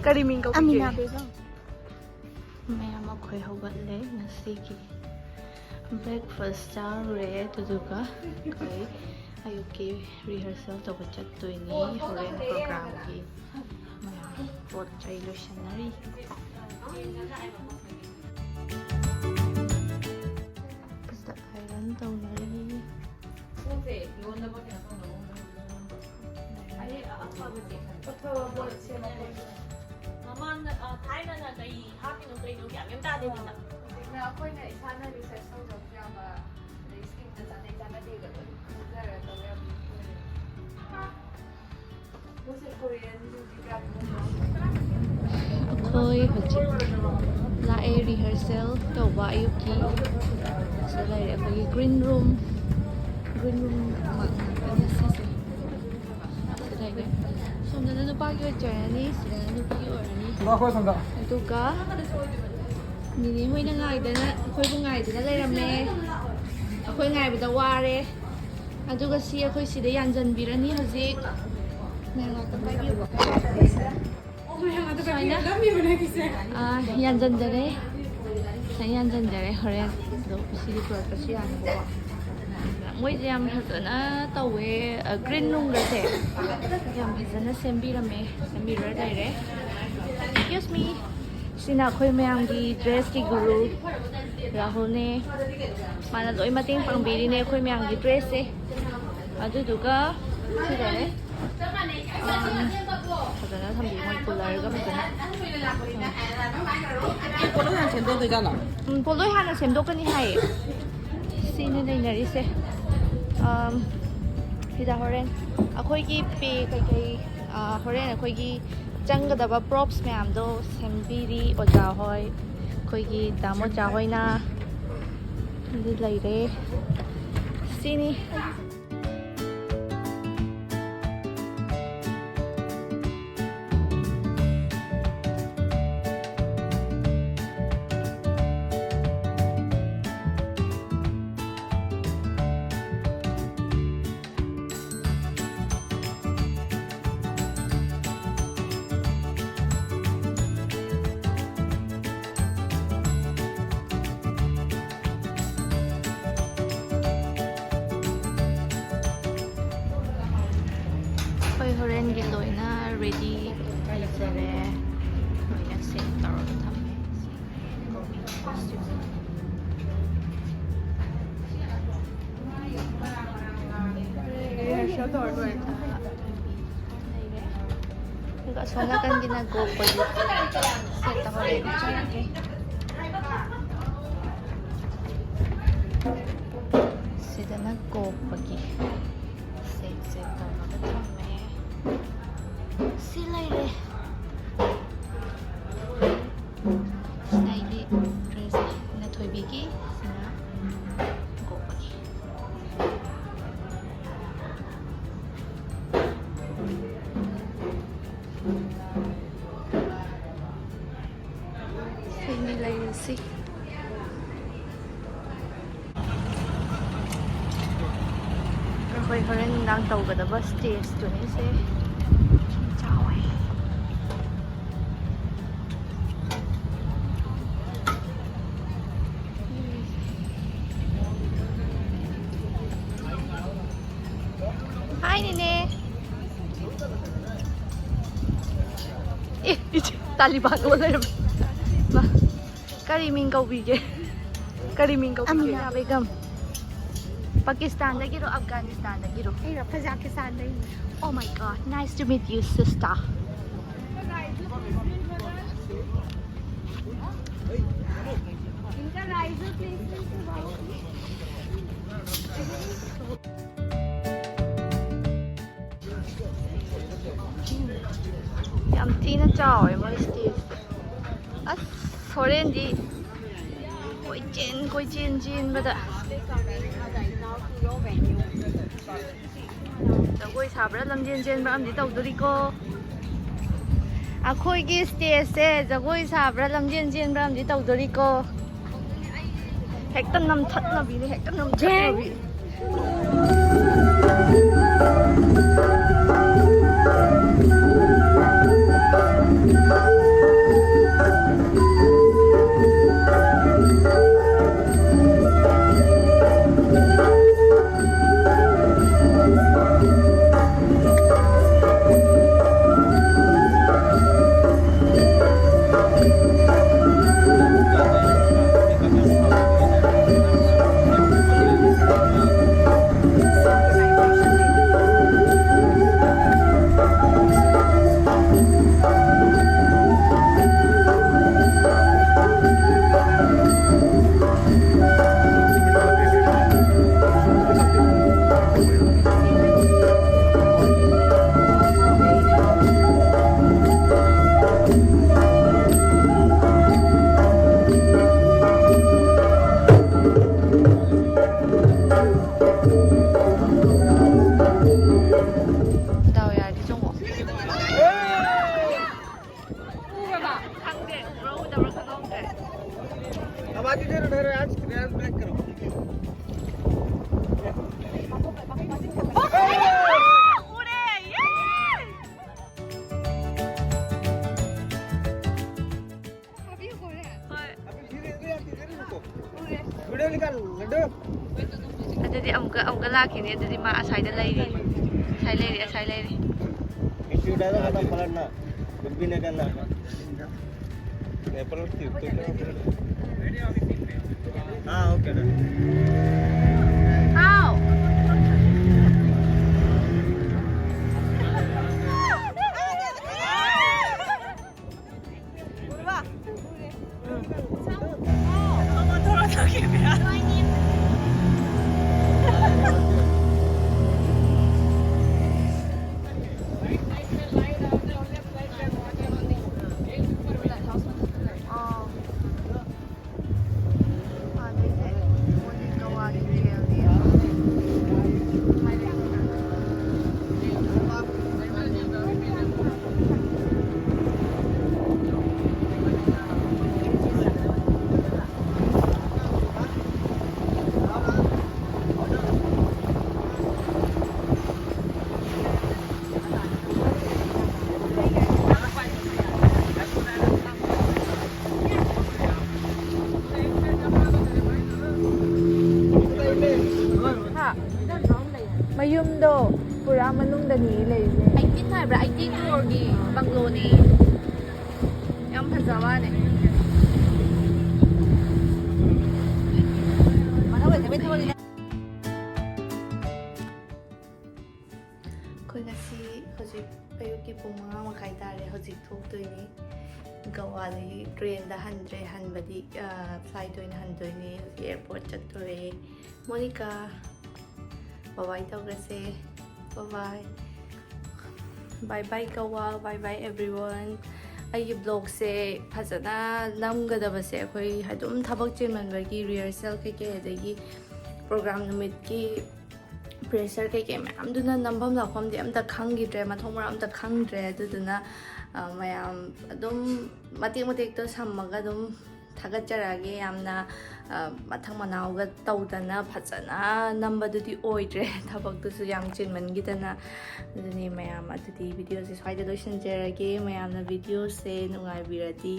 Kari ming kau Amina bego. Ma'am ako'y hawale ngasigi breakfast chare tuduka kay ayuki rehearsal tawag chattoy ni horen program ki ma'am pot chay illusionary basta iron tawari Naman tayo na kay happy nung kayo kaya yung dati nila. Na ako na isa na research sa job ba risking na sa nila na dito. Kaya to ya. Kasi Korean program ako'y hojik lae rehearsal tawba ayuki sa lae ako'y green room so nananupagi wa journey sila nanupagi wa ni aduga nini hoy na ngaidana ako'y bungaidana lairame ako'y ngaibada ware aduga si ako'y sida yanjanbirani hojik nangatapagi yanjanjare yanjanjare horen do sidi purpose yana ba moi jam hazana tawe green room gase yam hazana sembirame sembira daire excuse me sina khoi mayam gi dress ki guru rahul ne mana loi mating pangbiri ne khoi mayam gi dress se adu duga sidare fazana thambi moi color ga fazana Poloi han semdo de jala. poloi hana semdokani hai sine nei se hida horen akhoi pe kai horen akhoi gi changadaba props myam do sembiri oja hoi akhoi gi damo cha hoi na di laire sini horen gi loina ready aizare loina set taro thame Juga soalnya kan gina go pagi set taro ready chake sida na go pagi set taro thame Silaire Snaili dress na thoibiki sina gopagi Sini laire si Hoy horen nang tawgadaba stage to ni se Hi, Nene. Taliban wala naman. Kariming kaubige. Kariming kaubige. Amina Begum. Pakistan da giro, Afghanistan da giro. Kazakhstan da. Oh my God, nice to meet you, sister. Yam tina chao ai moi stage. As horen di koi chen bada. Jagoi sabra lam chen ba am di tawdori ko. Akhoi gi stage se jagoi sabra lam chen ba am di tawdori ko. Hektan nam that na bi ni hektan nam that na bi. बाकी जरा ढेर आज break करो video निकाल लड्डू ꯑꯗꯨꯗꯤ ꯑꯃꯨꯛꯀ ꯂꯥꯛꯈꯤꯅꯤ ꯑꯗꯨꯗꯤ ꯃꯥ ꯑꯁꯥꯏꯗ ꯂꯩꯔꯤ ꯑꯁꯥꯏ ꯂꯩꯔꯤ इश्यू डाला वाला पलटना कुछ भी नहीं करना पेपर उठती तो हाँ ओके डन ꯍꯥꯎ ꯃꯌꯨꯝꯗꯣ ꯄꯨꯔꯥ ꯃꯅꯨꯡꯗꯅꯤ ꯂꯩꯔꯤꯁꯦ 18 ꯍꯥꯏꯕ꯭ꯔꯥ 18 ꯐ꯭ꯂꯣꯔꯒꯤ ꯕꯪꯒ꯭ꯂꯣꯅꯤ ꯌꯥꯝ ꯐꯖꯕꯅꯦ ꯑꯩꯈꯣꯏ ꯉꯁꯤ ꯍꯧꯖꯤꯛ ꯑꯌꯨꯛꯀꯤ ꯄꯨꯡ 5:30 ꯇꯥꯔꯦ ꯍꯧꯖꯤꯛ ꯊꯣꯛꯇꯣꯏꯅꯤ ꯒꯋꯥꯗꯒꯤ ꯇ꯭ꯔꯦꯟꯗ ꯍꯟꯗ꯭ꯔꯦ ꯍꯟꯕꯗꯤ ꯐ꯭ꯂꯥꯏꯠ ꯑꯣꯏꯅ ꯍꯟꯗꯣꯏꯅꯤ ꯍꯧꯖꯤꯛ ꯑꯦꯌꯔꯄꯣꯔꯠ ꯆꯠꯇꯣꯔꯦ ꯃꯣꯅꯤꯀꯥ Bye-bye tawgrase. Bye-bye. Bye-bye Goa. Bye-bye everyone. ꯑꯩꯒꯤ ꯕ꯭ꯂꯣꯒꯁꯦ ꯐꯖꯅ ꯅꯝꯒꯗꯕꯁꯦ ꯑꯩꯈꯣꯏ ꯑꯗꯨꯝ ꯊꯕꯛ ꯆꯤꯟꯃꯟꯕꯒꯤ ꯔꯤꯍꯔꯁꯦꯜ ꯀꯩꯀꯩ ꯑꯗꯒꯤ ꯄ꯭ꯔꯣꯒ꯭ꯔꯥꯝ ꯅꯨꯃꯤꯠꯀꯤ ꯄ꯭ꯔꯦꯁꯔ ꯀꯩꯀꯩ ꯃꯌꯥꯝꯗꯨꯅ ꯅꯝꯐꯝ ꯂꯥꯛꯐꯝꯗꯤ ꯑꯝꯇ ꯈꯪꯈꯤꯗ꯭ꯔꯦ ꯃꯊꯣꯡ ꯃꯔꯝ ꯑꯝꯇ ꯈꯪꯗ꯭ꯔꯦ ꯑꯗꯨꯗꯨꯅ ꯃꯌꯥꯝ ꯑꯗꯨꯝ ꯃꯇꯦꯛ ꯃꯇꯦꯛꯇꯣ ꯁꯝꯃꯒ ꯑꯗꯨꯝ ꯊꯥꯒꯠꯆꯔꯛꯑꯒꯦ ꯌꯥꯝꯅ ꯃꯊꯪ ꯃꯅꯥꯎꯒ ꯇꯧꯗꯅ ꯐꯖꯅ ꯅꯝꯕꯗꯨꯗꯤ ꯑꯣꯏꯗ꯭ꯔꯦ ꯊꯕꯛꯇꯨꯁꯨ ꯌꯥꯝ ꯆꯤꯟꯃꯟꯈꯤꯗꯅ ꯑꯗꯨꯅꯤ ꯃꯌꯥꯝ ꯑꯗꯨꯗꯤ ꯚꯤꯗꯤꯑꯣꯁꯦ ꯁ꯭ꯋꯥꯏꯗ ꯂꯣꯏꯁꯤꯟꯖꯔꯒꯦ ꯃꯌꯥꯝꯅ ꯚꯤꯗꯤꯑꯣꯁꯦ ꯅꯨꯡꯉꯥꯏꯕꯤꯔꯗꯤ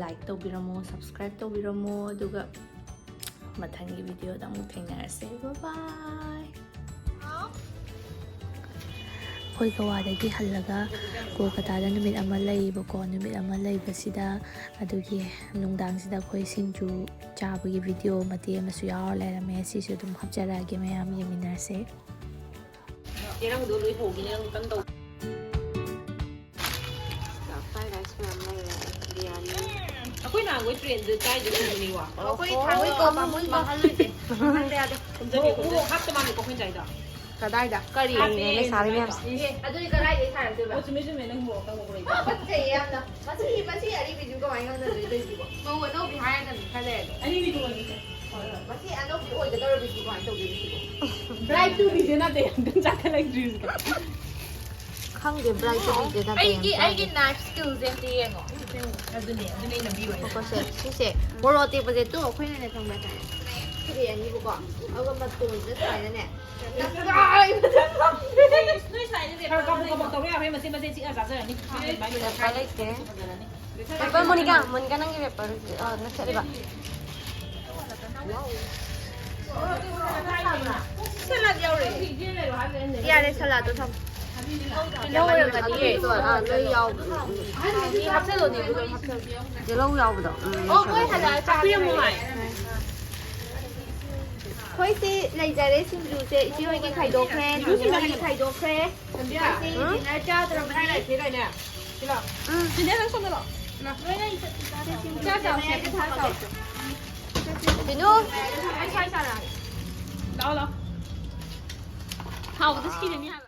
ꯂꯥꯏꯛ ꯇꯧꯕꯤꯔꯝꯃꯣ ꯁꯕꯁꯀ꯭ꯔꯥꯏꯕ ꯇꯧꯕꯤꯔꯝꯃꯣ ꯑꯗꯨꯒ ꯃꯊꯪꯒꯤ ꯚꯤꯗꯤꯑꯣꯗ ꯑꯃꯨꯛ ꯊꯦꯡꯅꯔꯁꯦ ꯕꯥꯏ ꯑꯩꯈꯣꯏ ꯒꯋꯥꯗꯒꯤ ꯍꯜꯂꯒ ꯀꯣꯜꯀꯇꯥꯗ ꯅꯨꯃꯤꯠ ꯑꯃ ꯂꯩꯌꯦꯕꯀꯣ ꯅꯨꯃꯤꯠ ꯑꯃ ꯂꯩꯕꯁꯤꯗ ꯑꯗꯨꯒꯤ ꯅꯨꯡꯗꯥꯡꯁꯤꯗ ꯑꯩꯈꯣꯏ ꯁꯤꯡꯖꯨ ꯆꯥꯕꯒꯤ ꯚꯤꯗꯤꯑꯣ ꯃꯇꯦꯛ ꯑꯃꯁꯨ ꯌꯥꯎꯔ ꯂꯩꯔꯝꯃꯦ ꯁꯤꯁꯨ ꯑꯗꯨꯝ ꯍꯥꯞꯆꯔꯛꯑꯒꯦ ꯃꯌꯥꯝ ꯌꯦꯡꯃꯤꯟꯅꯔꯁꯦ ꯑꯩꯈꯣꯏ ꯅꯍꯥꯟꯈꯣꯏ ꯇ꯭ꯔꯦꯟꯗ ꯆꯥꯏꯗꯣ ꯊꯨꯝꯕꯅꯤꯀꯣ ꯑꯩꯈꯣꯏ ꯊꯥꯡꯒꯣꯏ ꯀꯣꯝꯕ ꯃꯨꯟꯕ ꯍꯜꯂꯣꯏꯁꯦ ꯍꯟꯗ ꯌꯥꯗꯦ ꯃꯣꯔꯣꯛ ꯍꯥꯞꯇ ꯃꯥꯜꯂꯦꯀꯣ ꯑꯩꯈꯣꯏꯅ ꯆꯥꯏꯗꯣ ꯀꯗꯥꯏꯗ ꯀꯔꯤ ꯂꯩꯁꯥꯕꯤ ꯃꯌꯥꯝꯁꯦ ꯑꯗꯨꯗꯤ ꯀꯗꯥꯏꯗꯒꯤ ꯊꯥꯔꯛꯇꯣꯏꯕ ꯑꯣ ꯆꯨꯝꯃꯦ ꯆꯨꯝꯃꯦ ꯅꯪ ꯃꯣꯔꯣꯛ ꯇꯪ ꯃꯣꯔꯣꯛ ꯐꯠꯖꯩꯌꯦ ꯌꯥꯝꯅ ꯃꯁꯤ ꯑꯔꯤꯕꯤꯁꯨ ꯀꯃꯥꯏꯅ ꯉꯝꯅꯗꯣꯏꯁꯤꯕꯣ ꯃꯧ ꯑꯅꯧꯕꯤ ꯍꯥꯏꯔꯒꯅꯤ ꯈꯔ ꯂꯩꯔꯗꯤ ꯑꯅꯤꯗꯤ ꯇꯣꯡꯉꯅꯤꯁꯦ ꯃꯁꯤ ꯑꯅꯧꯕꯤ ꯑꯣꯏꯒꯗꯧꯔꯕꯤꯁꯨ ꯀꯃꯥꯏꯅ ꯇꯧꯗꯣꯏꯅꯣ ꯁꯤꯕꯣ ꯕ꯭ꯔꯥꯏꯠ ꯇꯨꯕꯤꯁꯦ ꯅꯠꯇꯦ ꯑꯝꯇꯪ ꯆꯥꯈꯠꯂꯛꯇ꯭ꯔꯤꯁꯦ ꯈꯪꯗꯦ ꯕ꯭ꯔꯥꯏꯠꯇ ꯄꯤꯗꯦ ꯅꯠꯇꯦ ꯑꯩꯒꯤ ꯅꯥꯏꯐ ꯁ꯭ꯀꯤꯜꯁꯦ ꯑꯝꯇ ꯌꯦꯡꯉꯣ ꯑꯗꯨꯅꯦ ꯑꯩꯅ ꯕꯤꯌꯨ ꯀꯣꯀꯣꯁꯦ ꯁꯤꯁꯦ ꯃꯣꯔꯣꯛ ꯑꯇꯦꯛꯄꯁꯦ ꯇꯨ ꯑꯩꯈꯣꯏꯅꯅꯦ ꯈꯪꯕ꯭ꯔꯥ ꯊꯤꯔꯛꯑꯅꯤꯕꯀꯣ ꯑꯗꯨꯒ ꯃꯇꯣꯟꯁꯤꯗ ꯁꯨꯃꯥꯏꯅꯅꯦ ꯅꯣꯏ ꯁꯥꯏꯅꯗꯤ ꯈꯔ ꯀꯕꯛ ꯀꯕꯛ ꯇꯧꯕ ꯌꯥꯕ꯭ꯔꯦ ꯃꯆꯦꯠ ꯃꯆꯦꯠ ꯆꯤꯛꯑ ꯆꯥꯖꯔꯅꯤ ꯄꯦꯄꯔ ꯃꯣꯅꯤꯀꯥ ꯅꯪꯒꯤ ꯄꯦꯄꯔ ꯅꯠꯊꯠꯂꯤꯕ ꯁꯂꯥꯗ ꯌꯥꯎꯔꯦ ꯌꯥꯔꯦ ꯁꯂꯥꯗꯣ ꯊꯝ ꯇꯤꯜꯍꯧ ꯑꯣꯏꯔꯝꯒꯅꯤꯌꯦ ꯂꯣꯏ ꯌꯥꯎꯕꯗꯣ ꯍꯥꯞꯆꯜꯂꯣꯅꯦ ꯑꯗꯨꯗꯣ ꯍꯥꯞꯆꯜꯂꯣ ꯇꯤꯜꯍꯧ ꯌꯥꯎꯕꯗꯣ ꯑꯣ ꯃꯣꯏ ꯍꯜꯂꯛꯑ ꯄꯤꯔꯝꯃꯣ ꯍꯥꯏ ꯑꯩꯈꯣꯏꯁꯤ ꯂꯩꯖꯔꯦ ꯁꯤꯡꯖꯨꯁꯦ ꯏꯆꯦ ꯍꯣꯏꯒꯤ ꯈꯥꯏꯗꯣꯛꯈ꯭ꯔꯦ ꯅꯨꯡꯁꯤꯡꯒꯤ ꯈꯥꯏꯗꯣꯛꯈ꯭ꯔꯦ ꯉꯁꯤ ꯗꯤꯅꯔ ꯆꯥꯗ꯭ꯔꯕꯅꯤ ꯕꯤꯅꯨ ꯂꯥꯛꯑꯣ ꯂꯥꯛꯑꯣ ꯍꯥꯎꯕꯗ ꯁꯤꯔꯅꯤ ꯍꯥꯏꯕ